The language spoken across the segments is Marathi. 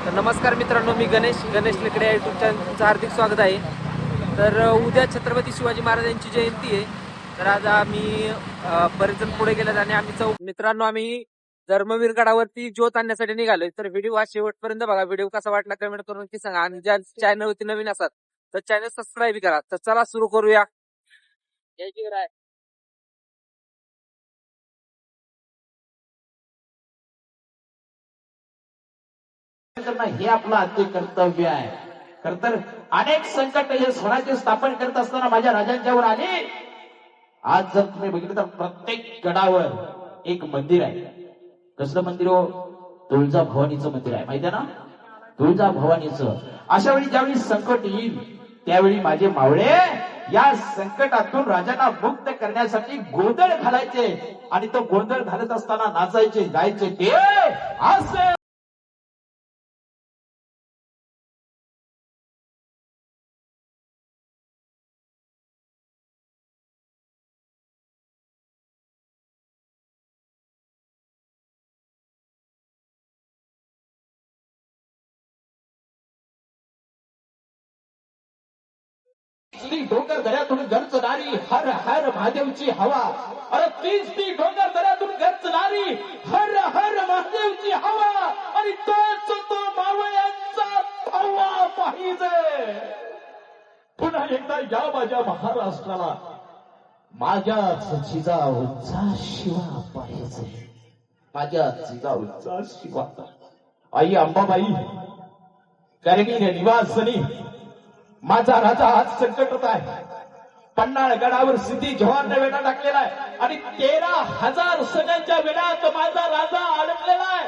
तर नमस्कार मित्रांनो, मी गणेश लेकडे या यूट्यूब चॅनल तुमचं हार्दिक स्वागत आहे. तर उद्या छत्रपती शिवाजी महाराजांची जयंती आहे. तर आज आम्ही बरेच जण पुढे गेलेत आणि आम्ही मित्रांनो आम्ही धर्मवीर गडावरती ज्योत आणण्यासाठी निघालोय. तर व्हिडिओ हा शेवटपर्यंत बघा. व्हिडिओ कसा वाटला कमेंट करून की सांगा, आणि ज्या चॅनलवरती नवीन असाल तर चॅनल सबस्क्राईब करा. तर चला सुरू करूया. जय शिवराय. हे आपलं आद्य कर्तव्य आहे. खर तर अनेक संकट हे स्वराज्य स्थापन करत असताना माझ्या राजांच्यावर आले. आज जर तुम्ही बघितलं तर प्रत्येक गडावर एक मंदिर आहे. कसलं मंदिर हो? तुळजा भवानीचं मंदिर आहे. माहिती आहे ना, तुळजा भवानीचं. अशा वेळी ज्यावेळी संकट येईल त्यावेळी माझे मावळे या संकटातून राजांना मुक्त करण्यासाठी गोंधळ घालायचे आणि तो गोंधळ घालत असताना नाचायचे, गायचे. ते असे डोंगर दऱ्यातून गरजणारी हर हर महादेवची हवा. अरे तीच ती डोंगर दऱ्यातून गरजणारी हर हर महादेवची हवा. आणि तोच तो मावळ्यांचा हवा पाहिजे. पुन्हा एकदा या माझ्या महाराष्ट्राला माझ्याच जिजाऊचा शिवा पाहिजे. माझ्या जिजाऊचा शिवा. आई अंबाबाई करणी निवासनी माझा राजा आज संकटात आहे. पन्हाळ गडावर सिद्धी जवानने वेढा टाकलेला आहे आणि 13,000 सैन्यांच्या वेढ्यात माझा राजा अडकलेला आहे.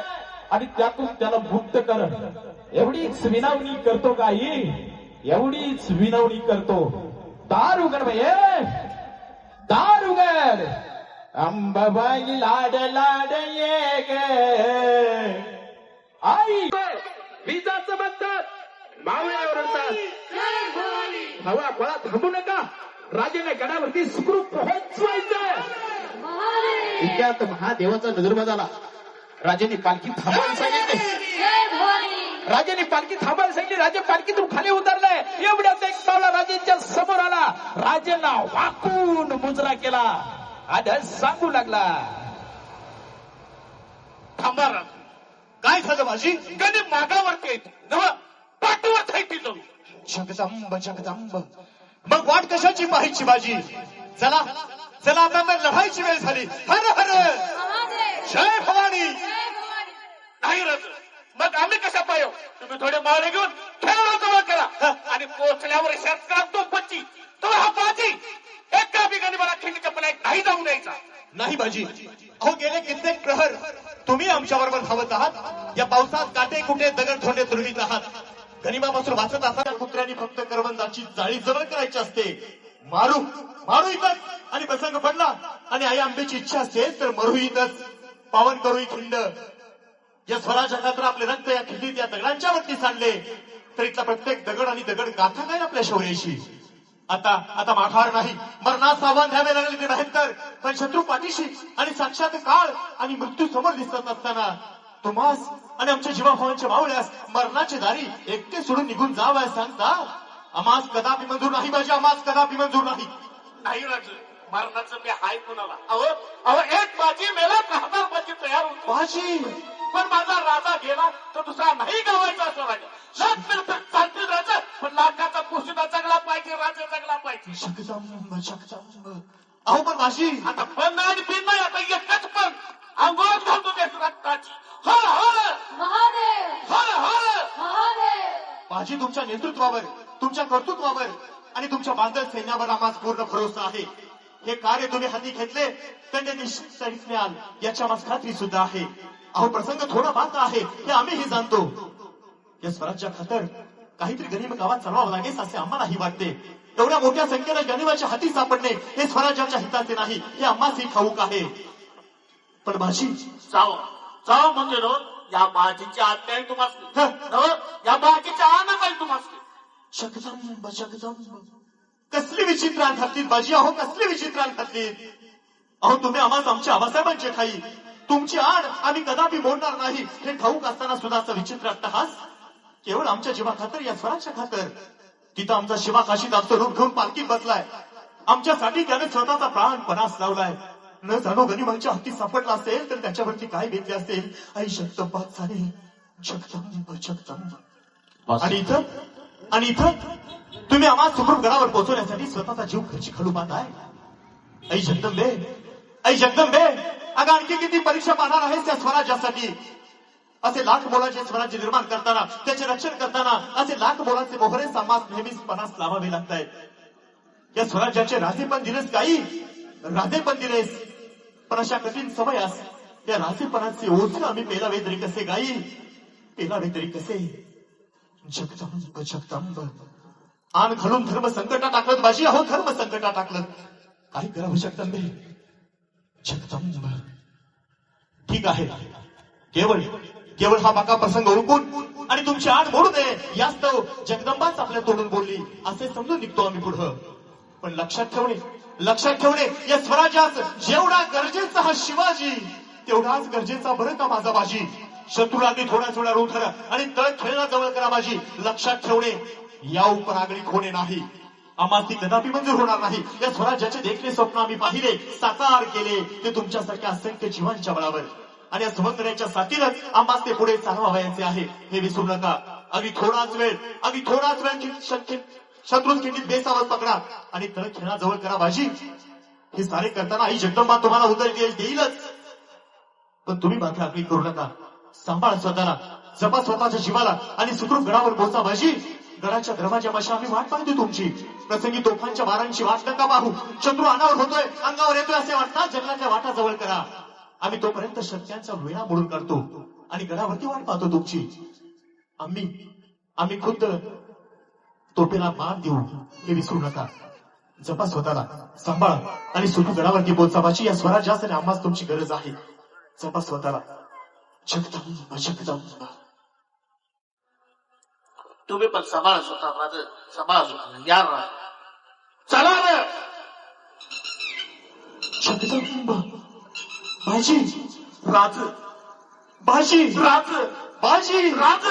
आणि त्यातून त्याला मुक्त कर एवढीच विनवणी करतो. काही एवढीच विनवणी करतो. दार उघड भये, दार उघड. अंबाबाई लाड लाड ये गे आई. विजाचं बंधन मावळ्यावर हवा फळा थांबू नका. राजाने गडावरती सुखरूप पोहोचवायचं. इतक्यात महादेवाचा नजर झाला. राजाने पालखी थांबायला सांगितली. राजाने पालखी थांबायला सांगितली. राजा पालखीतून खाली उतरलाय. एवढ्याच एक पावला राजांच्या समोर आला. राजांना वाकून मुजरा केला आणि सांगू लागला, थांबा राज, काय झालं माझी? कधी मागावरती येतो पाठीवर थायटी जाऊ. जगदंब जगदंब, मग वाट कशाची पाहायची माझी? चला चला, आता लढायची वेळ झाली. हर हर जय भवानी. नाही रज, मग आम्ही कशा पायो? तुम्ही थोडे मावळे घेऊन खेळा जवळ करा आणि पोचल्यावर शस्त्रात तो पच्ची तो हा बाजी एका बिगाने मला खिंडीच्या पल्यात नाही जाऊ द्यायचा. नाही बाजी, अहो गेले कित्येक प्रहर तुम्ही आमच्या बरोबर धावत आहात. या पावसात काटे कुठे दगड थोडे तुरवीत आहात. गनिमापासून वाचत असताना कुत्र्यांनी फक्त करवंदाची जाळी जवळ करायची असते. मारू मारू इथंच, आणि प्रसंग पडला आणि आई आंब्याची इच्छा असते तर मरू इथंच. पावन करू ही खिंड. या स्वराज्या खातर आपले रक्त या खिंडीत या दगडांच्या वरती सांडले तर इथला प्रत्येक दगड आणि दगड गाथा काय आपल्या शौर्याशी. आता आता माघार नाही. मरणास आव्हान द्यावे लागले ते नाहीत तर, पण शत्रू पाठीशी आणि साक्षात काळ आणि मृत्यू समोर दिसत असताना तुम्हास आणि आमच्या जीवाभावांच्या मावळ्यास मरणाची दारी एकटे सोडून निघून जावं सांगता आम्हास कदापि मंजूर नाही. माझी आम्हास कदापि मंजूर नाही. नाही राज, मरणाचं मी हाय कुणाला? अहो अहो, एक बाजी मेला 10,000 बाजी तयार होतो. बाजी पण माझा राजा गेला तर दुसरा नाही गावायचा असं राजा. लाख मिळतात चालतील राजा, पण लाखाचा पोशिदा जगला पाहिजे, राजा जगला पाहिजे. जगदंब जगदंब. अहो पण माझी आता पण आणि पिन नाही, आता एकच पण अंघोळ घालतो त्या रक्ताची. हर हर महादेव, हर हर महादेव. माझी तुमच्या नेतृत्वावर, तुमच्या कर्तृत्वावर आणि तुमच्या बांधल सैन्यावर आम्हाला पूर्ण भरोसा आहे. हे कार्य तुम्ही हाती घेतले तर ते निश्चित सैन्य आल याची आम्हाला खात्री सुद्धा आहे. अहो प्रसंग थोडा बाता आहे हे आम्हीही जाणतो. या स्वराज्या खातर काहीतरी गनिम गावात चालवावं लागेल असे आम्हालाही वाटते. एवढ्या मोठ्या संख्येने गनिमाच्या हाती सापडणे हे स्वराज्याच्या हिताचे नाही हे आम्हासही ठाऊक आहे. पण माझी जाओ जाओ म्हणजे रो या बाजीची आज्ञा आहे तुम्हाला. या बाजीची आण काय तुम्हाला. जगदंब जगदंब, कसली विचित्रान घातलीत बाजी. अहो कसली विचित्रान घातलीत. अहो तुम्ही आम्हाला आमच्या आबासाहेबांचे खाई तुमची आड आम्ही कदापि मोडणार नाही हे ठाऊक असताना सुद्धा असं विचित्र अट्टहास. केवळ आमच्या जीवा खातर, या स्वराच्या खातर. तिथं आमचा शिवा काशीत आपलं रूप घेऊन पालखीत बसलाय. आमच्यासाठी त्याने स्वतःचा प्राण पणास लावलाय. न जाणो गनिमांच्या हाती सापडला असेल तर त्याच्यावरती काय बेतले असेल. आई जगदंबाच झाली. जगदंब जगदंब. आणि इथं तुम्ही आम्हाला सुखरूप घरावर पोहोचवण्यासाठी स्वतःचा जीव खर्ची घालू पाहताय. आई जगदंबे, आई जगदंबे, अगं आणखी किती परीक्षा पाहणार आहेस त्या स्वराज्यासाठी. असे लाख मोलाचे स्वराज्य निर्माण करताना, त्याचे रक्षण करताना असे लाख मोलाचे मोहरे समाज नेहमीच पणास लावावे लागतायत. या स्वराज्याचे राजे पण दिलेस काही, राजे पण दिलेस, पण अशा कठीण समयास त्या राजेपणाचे ओझे आम्ही पेलावे तरी कसे गाई, पेलावे तरी कसे. जगदंब जगदंब. आन घालून धर्म संकटात टाकलं बाजी. अहो धर्म संकटात टाकलं. काय करावं जगदंबे, जगदंब. ठीक आहे, केवळ हा बाका प्रसंग ओळखून आणि तुमची आड मोडू नये यास्तव जगदंबाच आपल्या तोडून बोलली असे समजून निघतो आम्ही पुढं. पण लक्षात ठेवणे या स्वराज्यास जेवढा गरजेचा हा शिवाजी, तेवढाच गरजेचा बरं का माझा बाजी. शत्रूला अगदी थोडा रोध आणि तळ खेळणं जवळ करा माझी. लक्षात ठेवणे, या उपर आगळीक होणे नाही. आम्हाला ती कदापि मंजूर होणार नाही. या स्वराज्याचे देखणे स्वप्न आम्ही पाहिले, साकार केले, ते तुमच्यासारख्या असंख्य जीवांच्या बळावर. आणि या समुद्राच्या साथीनच आम्हाला ते पुढे चालवायचे आहे, हे विसरू नका. अगदी थोडाच वेळ शत्रूच खिंडीत बेसावत पकडा आणि तळ खेळाजवळ करा बाजी. हे सारे करताना आई जगदंबा तुम्हाला उदय देईलच, पण तुम्ही मात्र आगळीक करू नका. सांभाळा स्वतःला, जपा स्वतःच्या जीवाला आणि सुखरूप गडावर पोहोचा बाजी. गडाच्या दरवाजापाशी आम्ही वाट पाहते तुमची. प्रसंगी तोफांच्या बारांची वाट नका पाहू. शत्रू अनावर होतोय, अंगावर येतोय असे वाटतात, जंगलाच्या वाटा जवळ करा. आम्ही तोपर्यंत शक्यांचा वेळा मोडून काढतो आणि गडावरती वाट पाहतो तुमची. आम्ही खुद्द तोफेला मान देऊ, हे विसरू नका. जपा स्वतःला, सांभाळा आणि सुखू गडावरती पोहोचावाची. या स्वराज्यास आणि आम्हाच तुमची गरज आहे. जपा स्वतःला. जगदंब जगदंब. तुम्ही पण सांभाळा स्वतः, माझं सांभाळा स्वतः. या ना, चला ना. जगदंब. बाजी, राज, बाजी, राज, बाजी, राज.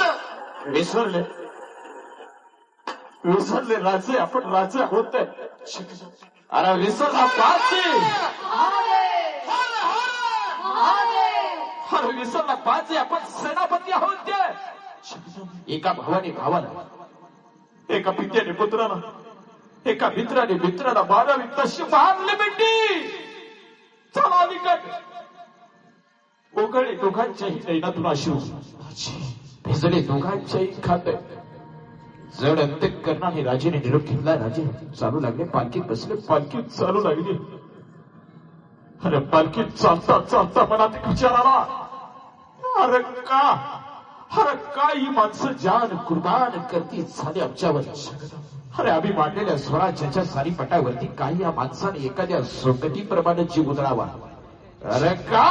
विसरले राजे, आपण राजे आहोत. अरे विसरला बाजी, अरे विसरला बाजी, आपण सेनापती आहोत. एका भावाला, एका पित्याने पुत्राला, एका मित्राने बारावी तशी मारली मिट्टी. चला निकट ओघळे दोघांच्याही नैनातून अश्रू भिजले दोघांच्याही खात. जड अंतःकरणाने राजेने निरोप घेतला. राजे चालू लागले, पालखीत बसले, पालखीत चालू लागली. अरे पालखीत चालता मनात एक विचार आला, अरे का ही माणसं जान कुर्बान करती झाली आमच्यावर. अरे आम्ही मांडलेल्या स्वराज्याच्या सारी पटावरती काही या माणसाने एखाद्या सोंगटीप्रमाणे जीव उधळावा. अरे का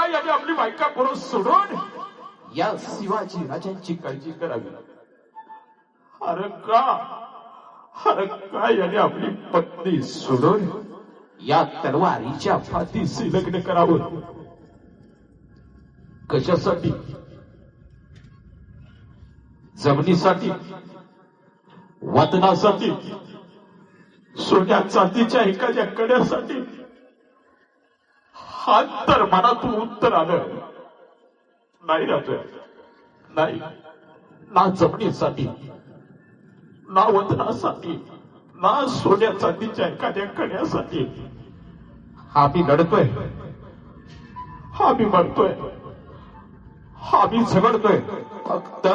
याने आपली बायका पुरुष सोडून या शिवाजी राजांची काळजी करावी. अरे का याने आपली पत्नी सोडून या तलवारीच्या फातीशी लग्न करावं. कशासाठी? जमिनीसाठी, वतनासाठी, सोन्या चांदीच्या एखाद्या कड्यासाठी. हा तर मनातून उत्तर आलं नाही. राहतोय नाही, ना जमिनीसाठी, ना वतनासाठी, ना सोन्या चांदीच्या एखाद्या कड्यासाठी. आम्ही लढतोय, आम्ही मरतोय, आम्ही झगडतोय फक्त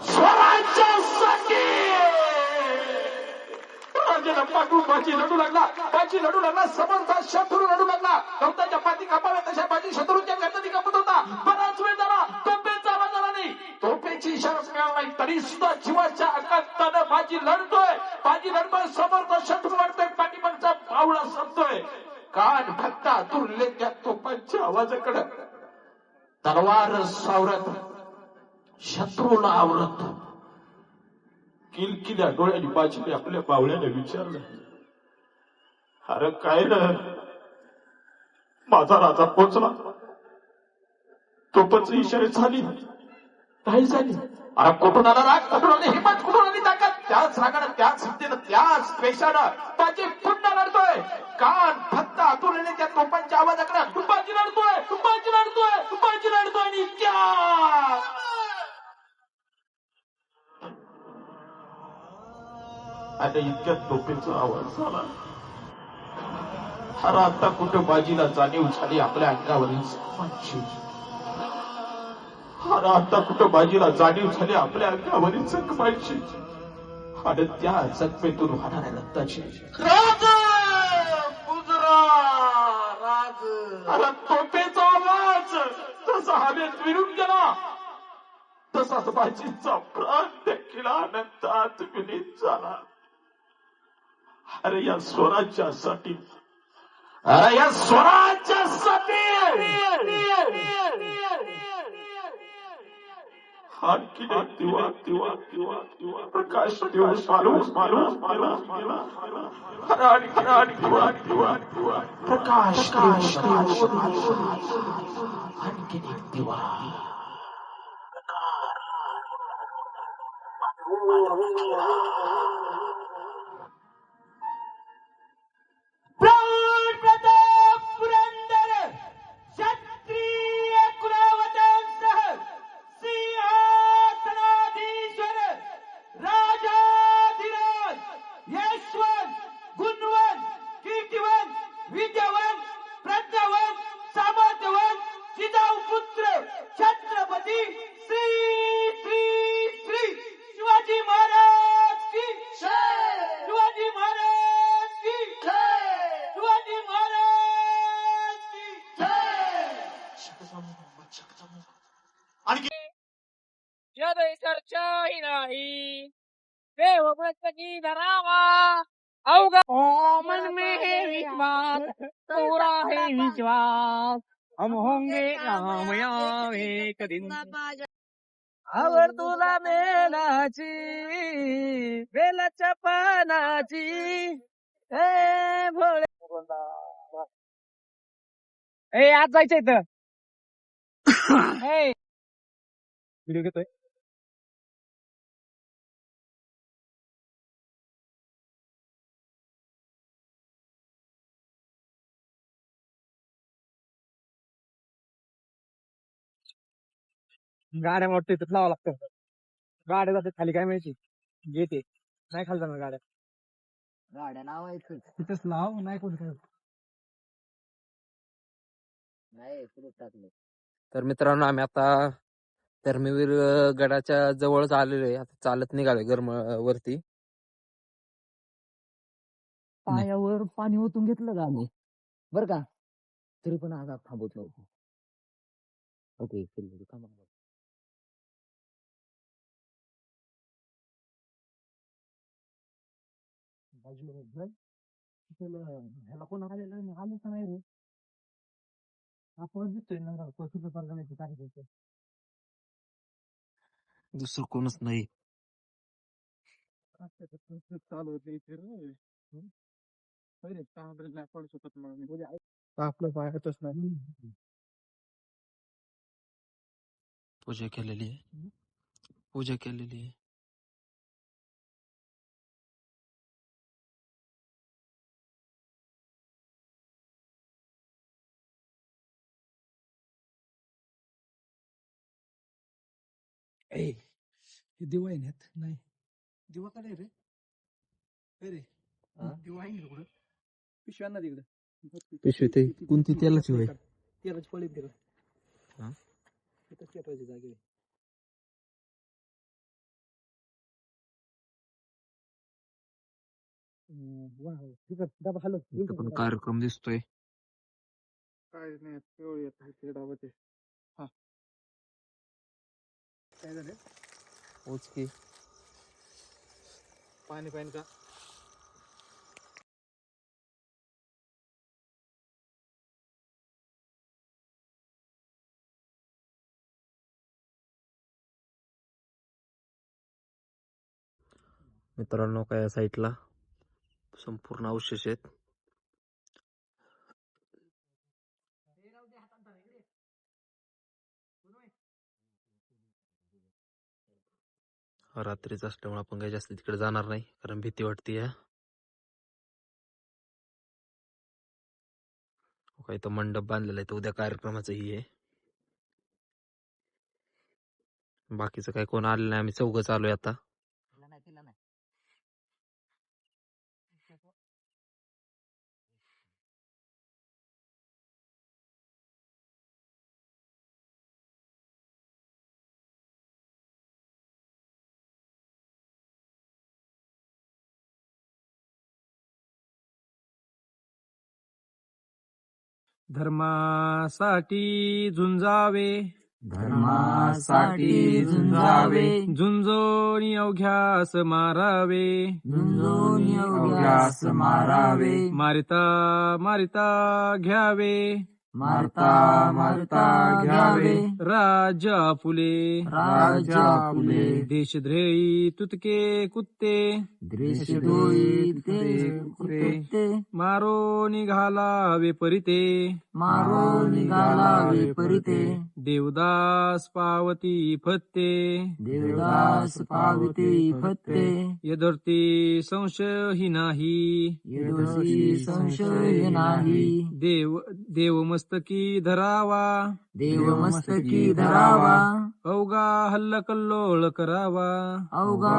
स्वराज्यासाठी. राजाला पाठवून बाजी लढू लागला, समोरचा शत्रू लढू लागला. गवताच्या पाती कापाव्या तशा बाजी शत्रूच्या गर्दनी कापत होता. बराच वेळ झाला, तोफेचा आवाज आला नाही, तोफेची इशारा मिळाला नाही, तरी सुद्धा जीवाच्या आकांतानं बाजी लढतोय. समोरचा शत्रू लढतोय, पाठीमागचा बावळा संपतोय. कान फक्त आतुरले त्या तोफांच्या आवाजाकडे. तलवार सावरत, शत्रूला आवरत, किलकिल्या डोळ्याने बाजीने आपल्या बावळ्याने विचारलं, अरे काय रे, माझा राजा पोचला. तोफांची इशारे झाली, काही झाली अरे कुठून आला राग कुठून आली हिंमत कुठून आली ताकद त्याच रागानं त्याच हिमतीनं त्याच पेशानं त्याची पुन्हा लढतोय कान फक्त आतुरने त्या तोफांच्या आवाजाकडे तुपाची लढतोय तुपाची लढतोय तुपाची लढतोय आणि इतक्या आता इतक्यात तोफेचा आवाज झाला अरे आता कुठं बाजीला जाणीव झाली आपल्या अंगावरील जखमांची अरे आता कुठं बाजीला जाणीव झाली आपल्या अंगावरील जखमांची आणि त्या जखमेतून वाहणाऱ्या रक्ताची राज गुजरा राज अरे तोफेचा आवाज तसा हवेत विरून गेला तसाच बाजीचा प्राण देखील आनंदात विलीन झाला अरे या स्वराज्यासाठी अरे या स्वराज्यासाठी आणखी एक दिवा दिवा दिवा दिवा प्रकाश दिवस माणूस माणूस माणूस माणूस अरे आणखी दिवा दिवा दिवा प्रकाश आणखी एक दिवा प्रौढ प्रताप पुरंदर क्षत्रिय कुलावतांसह सिंहासनाधीश्वर राजाधिराज यशवंत गुणवंत कीर्तिवंत विद्यावंत प्रज्ञावंत सामर्थ्यवंत जिजाऊ पुत्र छत्रपती श्री श्री श्री शिवाजी महाराज की शिवाजी महाराज की शिवाजी महाराज की आणखी जदय चर्चाही नाही देव की धरावा अवघा मन में है विश्वास पूरा है विश्वास हम होंगे कामयाब एक दिन आवर तुला मेलाची बेलाच्या पानाची ए भोळे ए आज जायचं इथं व्हिडिओ घेतोय गाड्या वाटतं इथं लावा लागतं गाड्या जातात खाली काय माहिती घेते नाही खाली जाणार गाड्या गाड्या लावायचं तिथंच लाव नाही कोण काय नाही सुरू टाकलं तर मित्रांनो आम्ही आता धर्मवीर गडाच्या जवळच आलेलो आहे आता चालत निघालोय गरम वरती पायावर पाणी ओतून घेतलं का आम्ही बर का तरी पण आज थांबवत नव्हतो ओके ह्याला कोण आलेलं आलेच नाही रे आपण दिसतोय ना काय दुसरं कोणच नाही चालू होते नाही पडू शकत मग आपलं पायातच नाही पूजा केलेली आहे पूजा केलेली आहे ए दिवा आहे नाही दिवा काय रे रे दिवा आहे कुठं पिशव्यांना तिकडं पिशवी ते कोणती तेलाची होय तेलाची पळी तिकडं तिथं पेटवायची जागे पण कार्यक्रम दिसतोय काय नाही डाबाचे हा काय झालं ओके पाणी पाणी का मित्रांनो काय साईटला संपूर्ण अवशेष आहेत रात्रीच असल्यामुळे आपण काही जास्त तिकडे जाणार नाही कारण भीती वाटते. काही तर मंडप बांधलेला आहे तर उद्या कार्यक्रमाचं ही आहे. बाकीचं काही कोण आलं नाही, आम्ही चौघच आलोय आता. धर्मासाठी झुंजावे, धर्मासाठी झुंजावे, झुंजोनी अवघ्यास मारावे, झुंजून अवघ्यास मारावे, मारिता मारिता घ्यावे, मारता मारता घ्यावे, राज्य आपुले, राजा फुले, देशद्रोही तुतके कुत्ते, दृश्यदोई ते कुत्ते, मारो निघालावे परिते, मारो निघालावे परिते, देवदास पावती फत्ते, देवदास पाविते फत्ते, यदर्ती संशयही नाही, यदोषी संशय नाही, देव मस्तकी धरावा, देवमस्तकी धरावा, अवघा हल्लकल्लोळ करावा, अवघा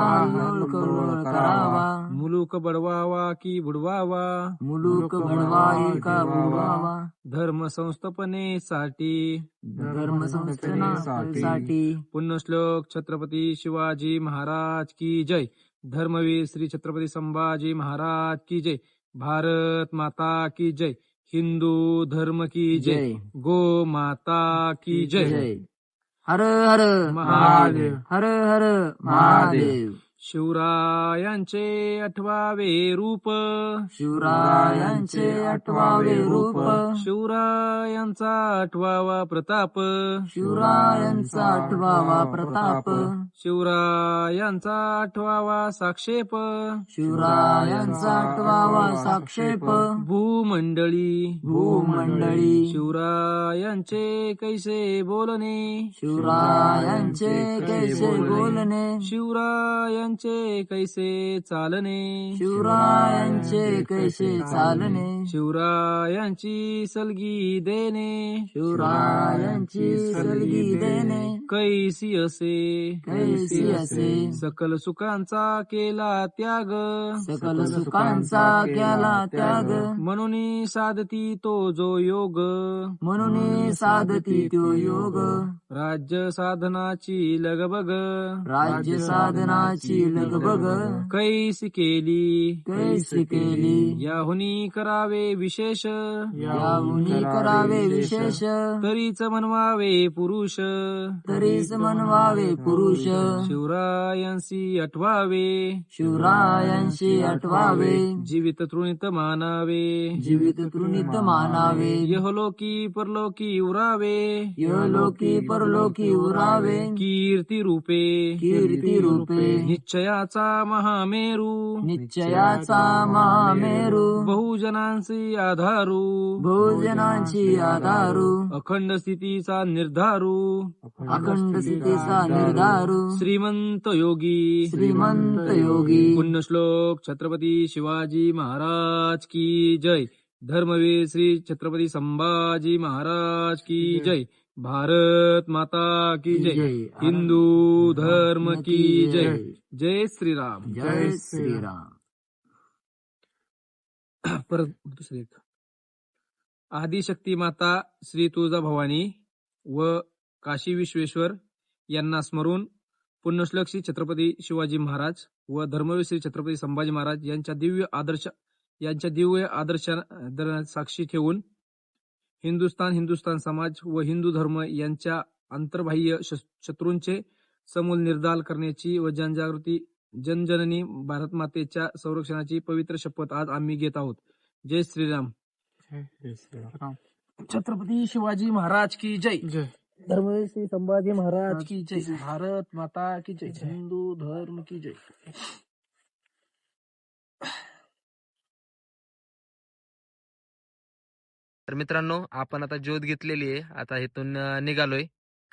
करोळ करावा, मुलूक बडवावा की बुडवावा, मुलूक बळवाई का बुडवावा, धर्म संस्थापनेसाठी, धर्म संस्थापनासाठी, पुण्यश्लोक छत्रपती शिवाजी महाराज की जय, धर्मवीर श्री छत्रपती संभाजी महाराज की जय, भारत माता की जय, हिंदू धर्म की जय, गो माता की जय. जय. हर हर महादेव. हर हर महादेव. शिवरायांचे 8वे रूप, शिवरायांचे 8वे रूप, शिवरायांचा 8वा प्रताप, शिवरायांचा 8वा प्रताप, शिवरायांचा 8वा साक्षेप, शिवरायांचा 8वा साक्षेप, भूमंडळी, भूमंडळी, शिवरायांचे कैसे बोलणे, शिवरायांचे कैसे बोलणे, शिवरायांचे कैसे चालणे, शिवरायांचे कैसे चालणे, शिवरायांची सलगी देणे, शिवरायांची सलगी देणे, कैसी असे, कैसी असे, सकल सुखांचा केला त्याग, सकल सुखांचा केला त्याग, म्हणून साधती तो जो योग, म्हणून साधती तो योग, राज्य साधनाची लगबग, राज्य साधनाची लगबग, कैसी केली, कैसी केली, याहुनी करावे विशेष, याहुनी करावे विशेष, तरीच म्हणवावे पुरुष, तरीच म्हणवावे पुरुष, शिवरायांशी आठवावे, शिवरायांशी आठवावे, जीवित तृणित मानावे, जीवित तृणित मानावे, यहलोकी परलोकी उरावे, यलोकी परलोकी उरावे, कीर्ती रूपे, कीर्ती रूपे, निश्चयाचा महामेरू, निश्चयाचा महामेरू, बहुजनांची आधारू, बहुजनांची आधारू, अखंड स्थितीचा निर्धारू, अखंड स्थितीचा निर्धारू, श्रीमंत योगी, श्रीमंत योगी, पुण्यश्लोक छत्रपती शिवाजी महाराज की जय, धर्मवीर श्री छत्रपती संभाजी महाराज की जय, भारत माता की जय, हिंदू धर्म की जय, जय श्रीराम. जय श्रीराम. परत दुसरे एक. आदिशक्ती माता श्री तुळजाभवानी व काशी विश्वेश्वर यांना स्मरून पुण्यश्लोक श्री छत्रपती शिवाजी महाराज व धर्मवीर श्री छत्रपती संभाजी महाराज यांच्या दिव्य आदर्श साक्षी ठेवून हिंदुस्थान समाज व हिंदू धर्म यांच्या अंतर्बाह्य शत्रूंचे समूल निर्दाल करण्याची व जनजागृती जनजननी भारत मातेच्या संरक्षणाची पवित्र शपथ आज आम्ही घेत आहोत. जय श्रीराम. छत्रपती शिवाजी महाराज की जय, धर्मवीर श्री संभाजी महाराज की जय, भारत माता की जय, हिंदू धर्म की जय. तर मित्रांनो, आपण आता ज्योत घेतलेली आहे, आता इथून निघालोय,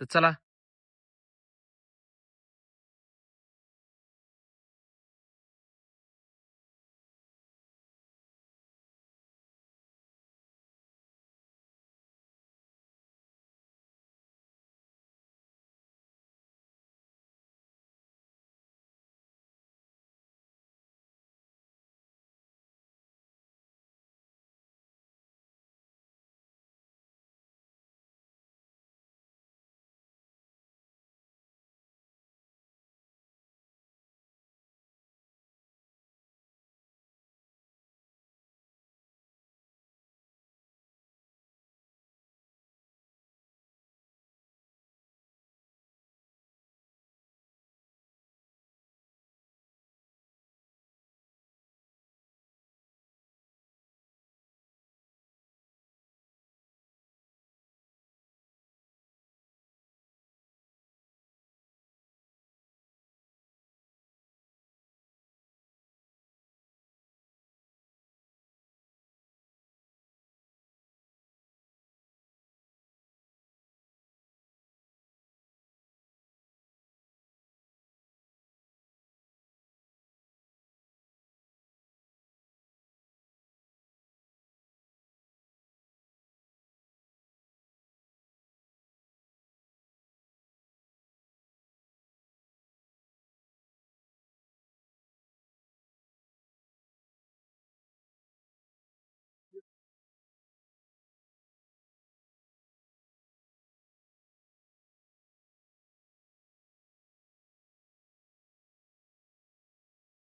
तर चला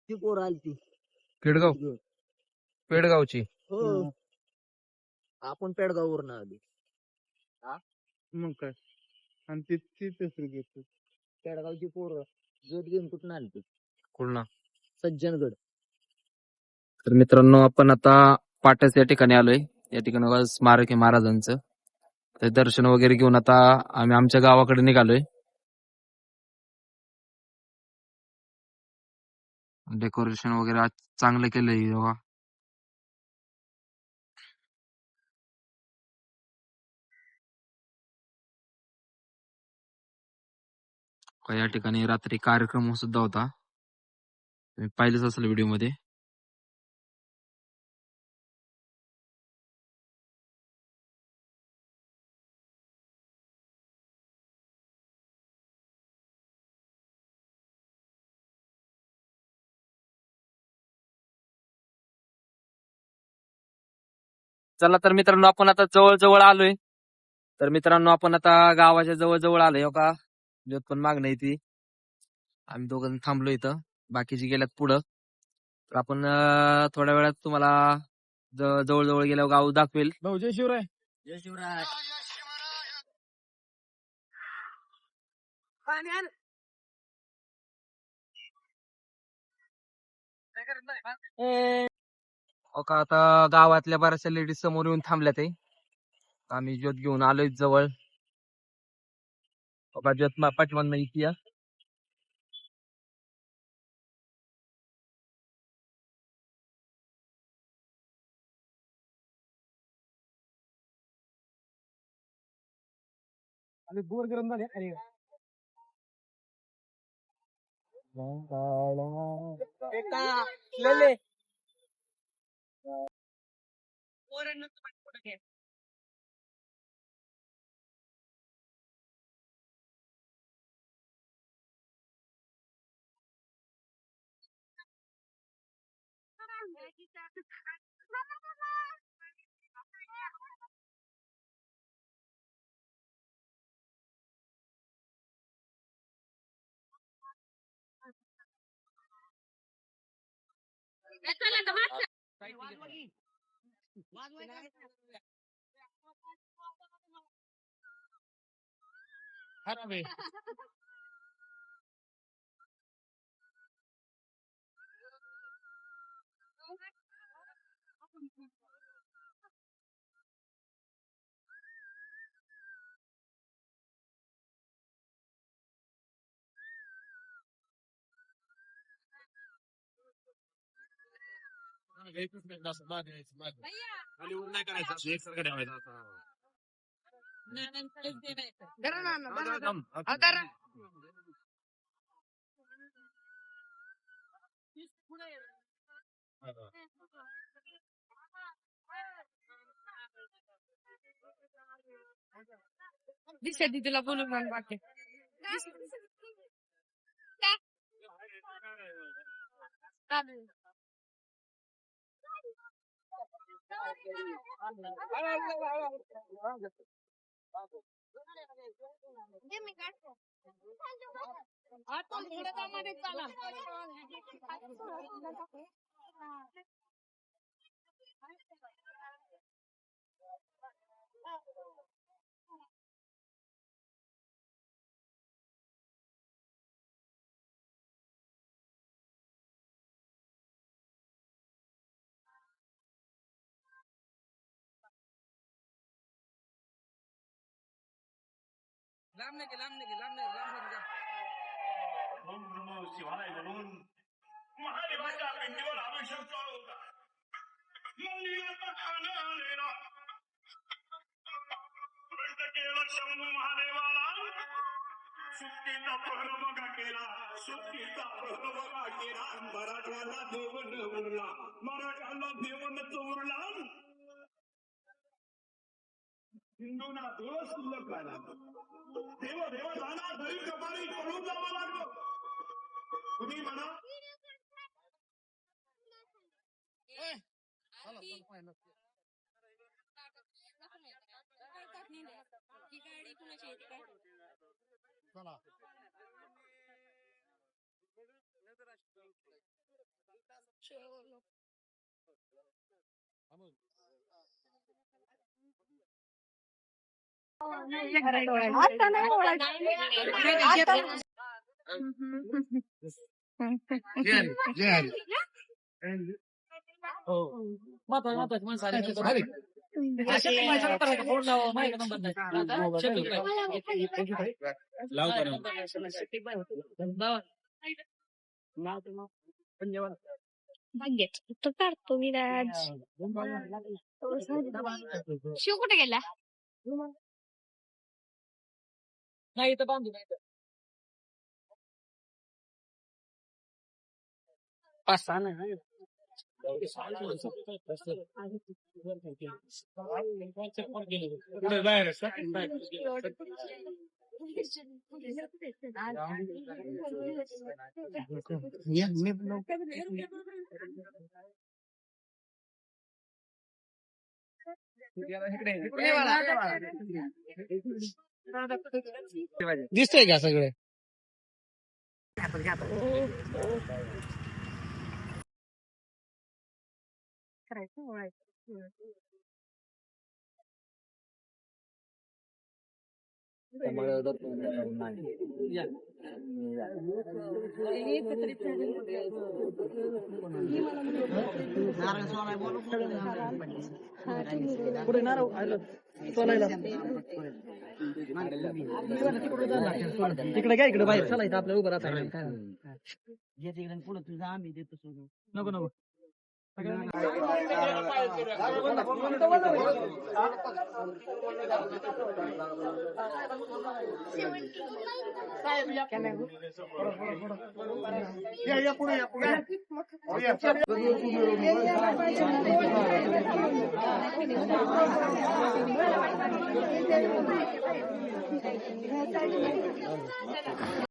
ती पोरं आली ती पेडगाव घेऊन. पेडगावची हो आपण पेडगाववरून आली मग काय आणि ती तिसरी घेतो पेडगावची पोरं जोत घेऊन कुठून आली ती कुठला सज्जनगड. तर मित्रांनो आपण आता पाटस या ठिकाणी आलोय. या ठिकाणी बघा स्मारक आहे महाराजांचं. ते दर्शन वगैरे घेऊन आता आम्ही आमच्या गावाकडे निघालोय. डेकोरेशन वगैरे आज चांगलं केलंय बघा. या ठिकाणी रात्री कार्यक्रम सुद्धा होता. तुम्ही पाहिलंच असेल व्हिडिओ मध्ये. चला तर मित्रांनो आपण आता जवळ जवळ आलोय. तर मित्रांनो आपण आता गावाच्या जवळ जवळ आलोय. हो का ज्योत पण मागणं ती आम्ही दोघं थांबलो इथं. बाकीचे गेल्यात पुढं. तर आपण थोड्या वेळात तुम्हाला जवळ जवळ गेल्यावर गाव दाखवेल. भाऊ जय शिवराय. जय शिवराय. हो का आता गावातल्या बऱ्याचशा लेडीज समोर येऊन थांबल्या ते. आम्ही ज्योत घेऊन आलोय जवळ. हो का ज्योत पाठवण इथे या. आणि बोर गरम झाले अरे दिशा दीदीला बोलून मला वाटते ओम नमो शिवाय म्हणून महादेवाच्या पिंडीवर अभिषेक चालू होता. मंदिराचा खाना आलेला प्रश्न केला शंभू महादेवाला. सुट्टीचा पहर बघा केला, सुट्टीचा पहर बघा केला. मराठ्याला देवन उरला, मराठ्याला देवनच उरला. हिंदूंना दिवस सुलभ राहिला. देव देव जाणार घरी कपारी पळून जावं लागलं. तुम्ही म्हणा आता नाही भाग्यच तो काढतो विराज. शिव कुठे गेला? नाही तर बांधू नाही तर 5-6 नाही दिसतंय का सगळे तिकडे काय इकडे बाहेर चालायचं आपल्याला उभं राहता पुढे तुझं आम्ही देतो नको नको